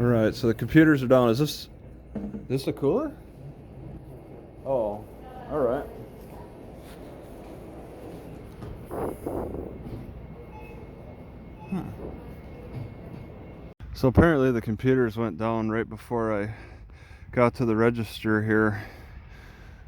Alright, so the computers are down. Is this a cooler? Oh, alright. So apparently the computers went down right before I got to the register here.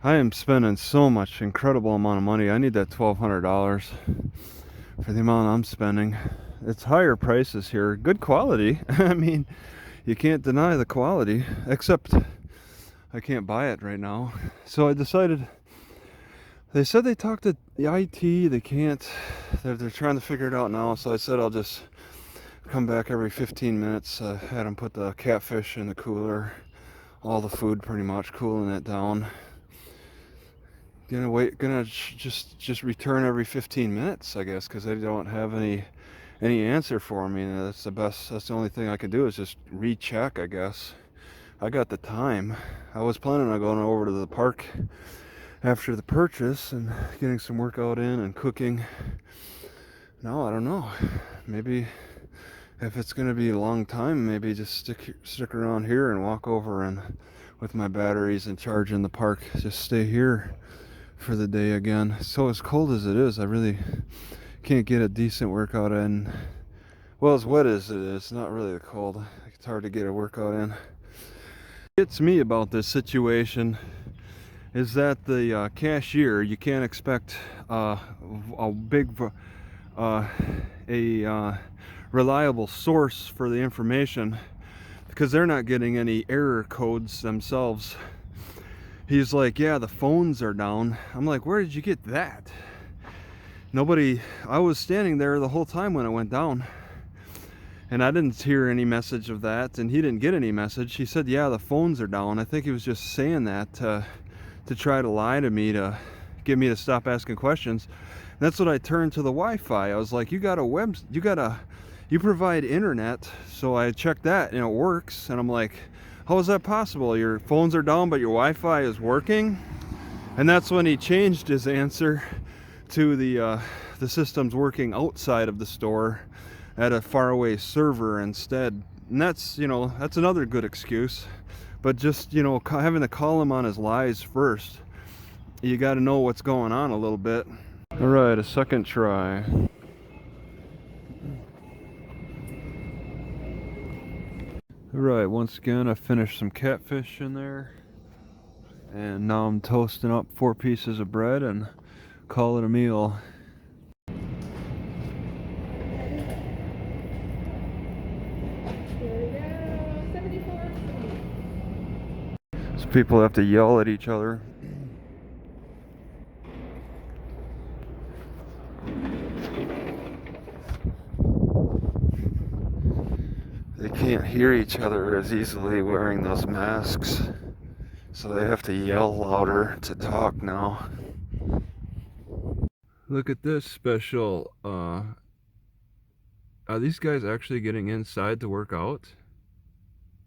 I am spending so much incredible amount of money. I need that $1,200 for the amount I'm spending. It's higher prices here. Good quality. I mean, you can't deny the quality, except I can't buy it right now. So I decided, they said they talked to the IT, they can't, they're trying to figure it out now. So I said I'll just come back every 15 minutes. Had them put the catfish in the cooler, all the food pretty much, cooling it down. Gonna just return every 15 minutes, I guess, because they don't have any answer for me. That's the only thing I can do is just recheck, I guess. I got the time. I was planning on going over to the park after the purchase and getting some workout in and cooking. No, I don't know. Maybe if it's gonna be a long time, maybe just stick around here and walk over and with my batteries and charge in the park. Just stay here for the day again. So as cold as it is, I really can't get a decent workout in. Well, as wet as it is, not really cold. It's hard to get a workout in. What gets me about this situation is that the cashier, you can't expect a reliable source for the information because they're not getting any error codes themselves. He's like, yeah, the phones are down. I'm like, where did you get that? I was standing there the whole time when it went down. And I didn't hear any message of that, and he didn't get any message. He said, yeah, the phones are down. I think he was just saying that to try to lie to me, to get me to stop asking questions. And that's what I turned to the Wi-Fi. I was like, you provide internet. So I checked that, and it works. And I'm like, how is that possible? Your phones are down, but your Wi-Fi is working? And that's when he changed his answer to the system's working outside of the store at a faraway server instead. And that's another good excuse. But just, having to call him on his lies first. You got to know what's going on a little bit. All right, a second try. All right, once again, I finished some catfish in there. And now I'm toasting up 4 pieces of bread and call it a meal. So people have to yell at each other. They can't hear each other as easily wearing those masks. So they have to yell louder to talk now. Look at this special. Are these guys actually getting inside to work out?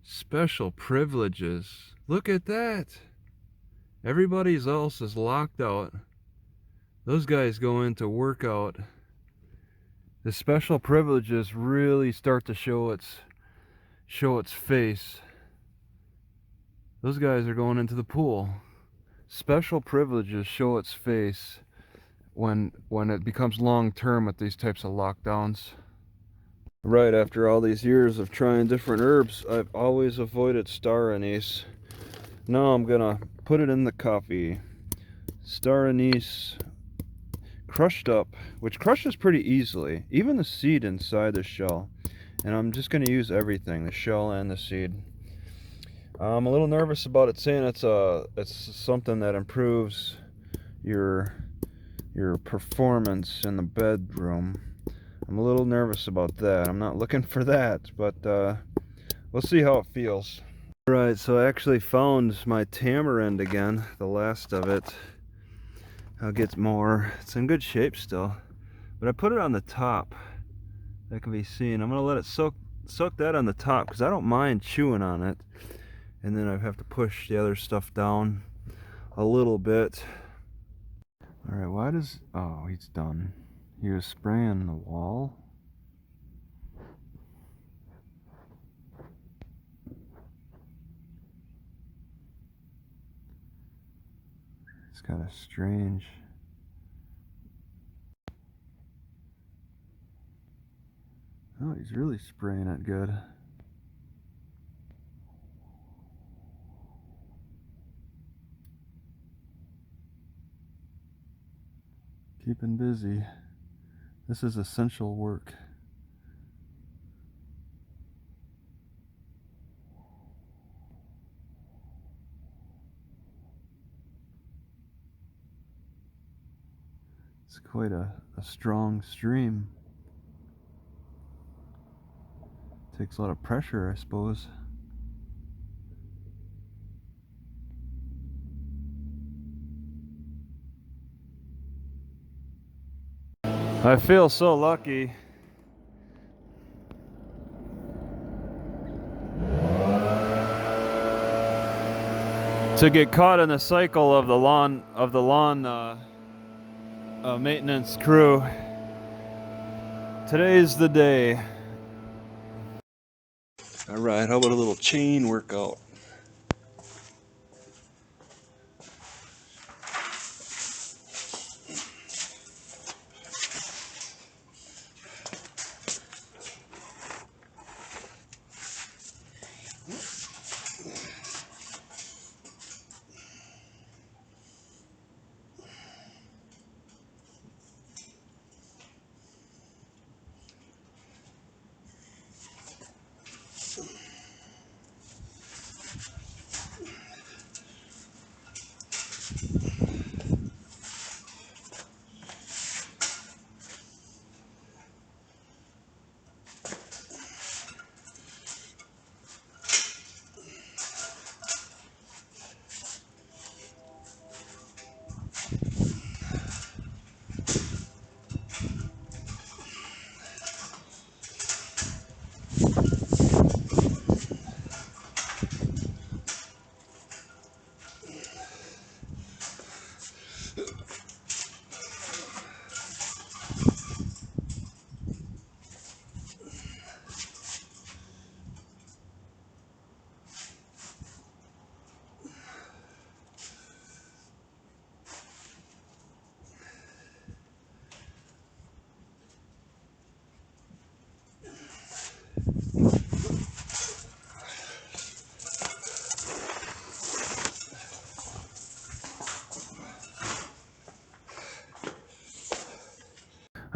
Special privileges. Look at that. Everybody else is locked out. Those guys go in to work out. The special privileges really start to show its face. Those guys are going into the pool. Special privileges show its face when it becomes long term with these types of lockdowns. Right after all these years of trying different herbs, I've always avoided star anise. Now I'm gonna put it in the coffee. Star anise crushed up, which crushes pretty easily, even the seed inside the shell. And I'm just gonna use everything, the shell and the seed. I'm a little nervous about it saying it's something that improves your performance in the bedroom. I'm a little nervous about that. I'm not looking for that, but we'll see how it feels. Alright, so I actually found my tamarind again, the last of it. I'll get more. It's in good shape still. But I put it on the top. That can be seen. I'm going to let it soak that on the top because I don't mind chewing on it. And then I have to push the other stuff down a little bit. Alright, oh, he's done. He was spraying the wall. It's kind of strange. Oh, he's really spraying it good. Keeping busy. This is essential work. It's quite a strong stream. Takes a lot of pressure, I suppose. I feel so lucky. To get caught in the cycle of the lawn maintenance crew. Today's the day. All right, how about a little chain workout?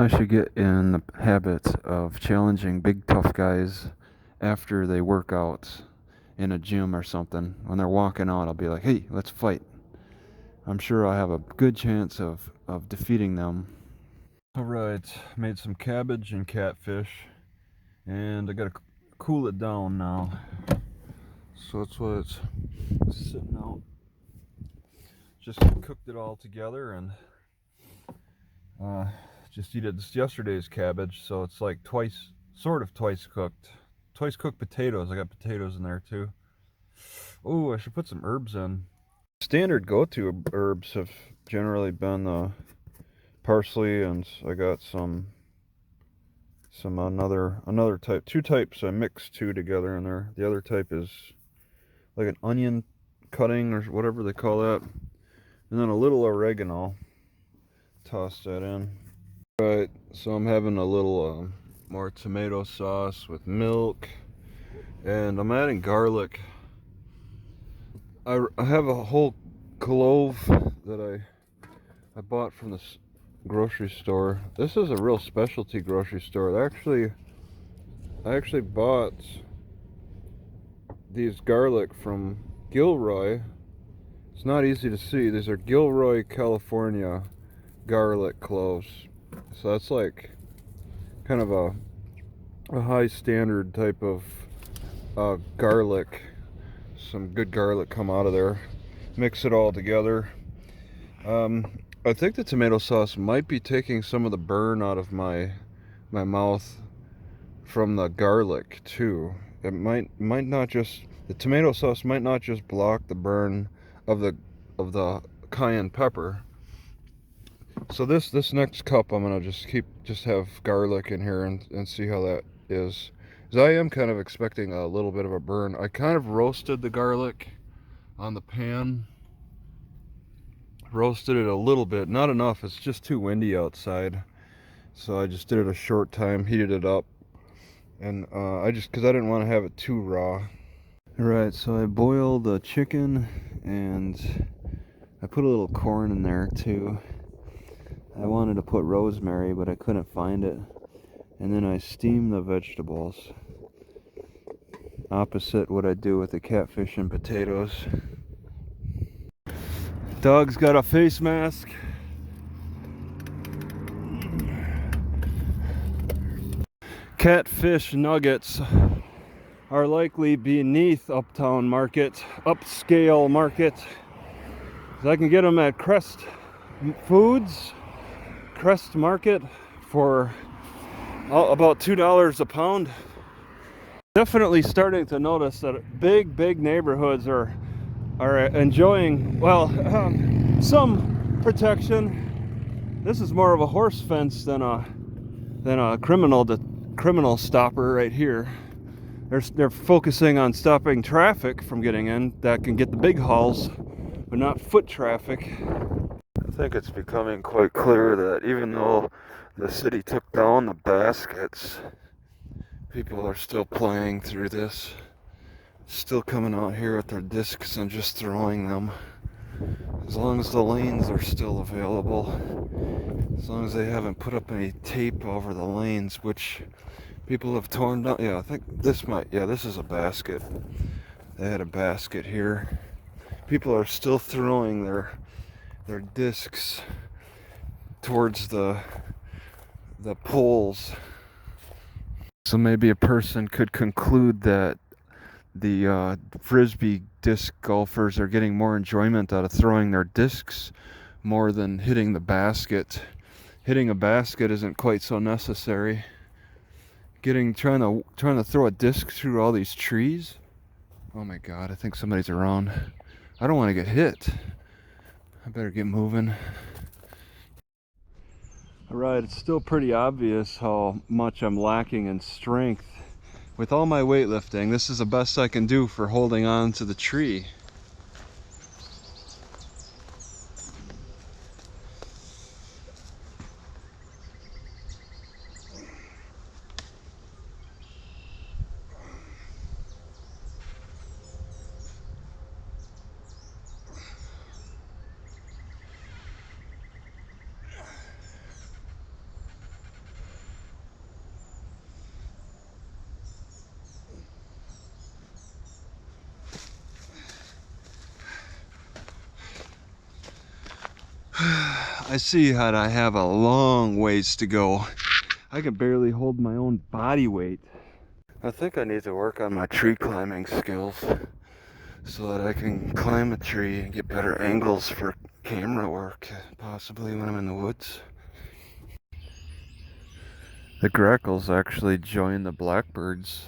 I should get in the habit of challenging big tough guys after they work out in a gym or something. When they're walking out, I'll be like, hey, let's fight. I'm sure I'll have a good chance of defeating them. Alright, made some cabbage and catfish, and I gotta cool it down now. So that's why it's sitting out. Just cooked it all together and just eat it. This yesterday's cabbage, so it's like sort of twice cooked potatoes. I got potatoes in there too. Oh, I should put some herbs in. Standard go-to herbs have generally been parsley, and I got some another type, two types. I mixed two together in there. The other type is like an onion cutting or whatever they call that, and then a little oregano. Toss that in. Right, so I'm having a little more tomato sauce with milk, and I'm adding garlic. I have a whole clove that I bought from the grocery store. This is a real specialty grocery store. I actually bought these garlic from Gilroy. It's not easy to see. These are Gilroy, California garlic cloves. So that's like kind of a high standard type of garlic. Some good garlic come out of there. Mix it all together. I think the tomato sauce might be taking some of the burn out of my mouth from the garlic too. It might not just, the tomato sauce might not just block the burn of the cayenne pepper. So this next cup I'm gonna just have garlic in here and see how that is. Because I am kind of expecting a little bit of a burn. I kind of roasted the garlic on the pan Roasted it a little bit, not enough, it's just too windy outside. So I just did it a short time, heated it up. And because I didn't want to have it too raw. Alright, so I boiled the chicken and I put a little corn in there too. I wanted to put rosemary, but I couldn't find it. And then I steamed the vegetables. Opposite what I do with the catfish and potatoes. Dog's got a face mask. Catfish nuggets are likely beneath Uptown Market, upscale market. I can get them at Crest Foods, Crest Market for about $2 a pound. Definitely starting to notice that big neighborhoods are enjoying, well, some protection. This is more of a horse fence than a criminal stopper right here. They're focusing on stopping traffic from getting in that can get the big hauls, but not foot traffic. I think it's becoming quite clear that even though the city took down the baskets, people are still playing through this. Still coming out here with their discs and just throwing them. As long as the lanes are still available. As long as they haven't put up any tape over the lanes, which people have torn down. Yeah, I think this is a basket. They had a basket here. People are still throwing their discs towards the poles. So maybe a person could conclude that the frisbee disc golfers are getting more enjoyment out of throwing their discs more than hitting the basket. Hitting a basket isn't quite so necessary. Trying to throw a disc through all these trees. Oh my God, I think somebody's around. I don't want to get hit. I better get moving. Alright, it's still pretty obvious how much I'm lacking in strength. With all my weightlifting, this is the best I can do for holding on to the tree. I see that I have a long ways to go. I can barely hold my own body weight. I think I need to work on my tree climbing skills so that I can climb a tree and get better angles for camera work, possibly when I'm in the woods. The grackles actually join the blackbirds.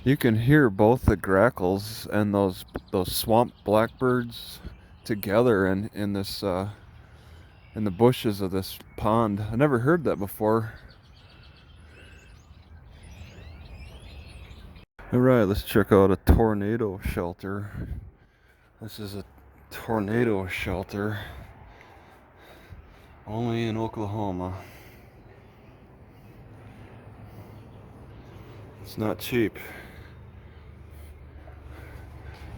You can hear both the grackles and those swamp blackbirds together in this in the bushes of this pond. I never heard that before. Alright, let's check out a tornado shelter. This is a tornado shelter only in Oklahoma. It's not cheap.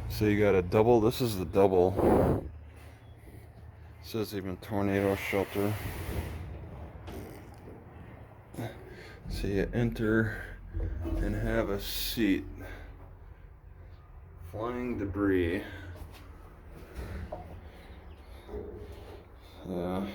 So you got a double. This is the double. It says even tornado shelter. So you enter and have a seat. Flying debris. Wow.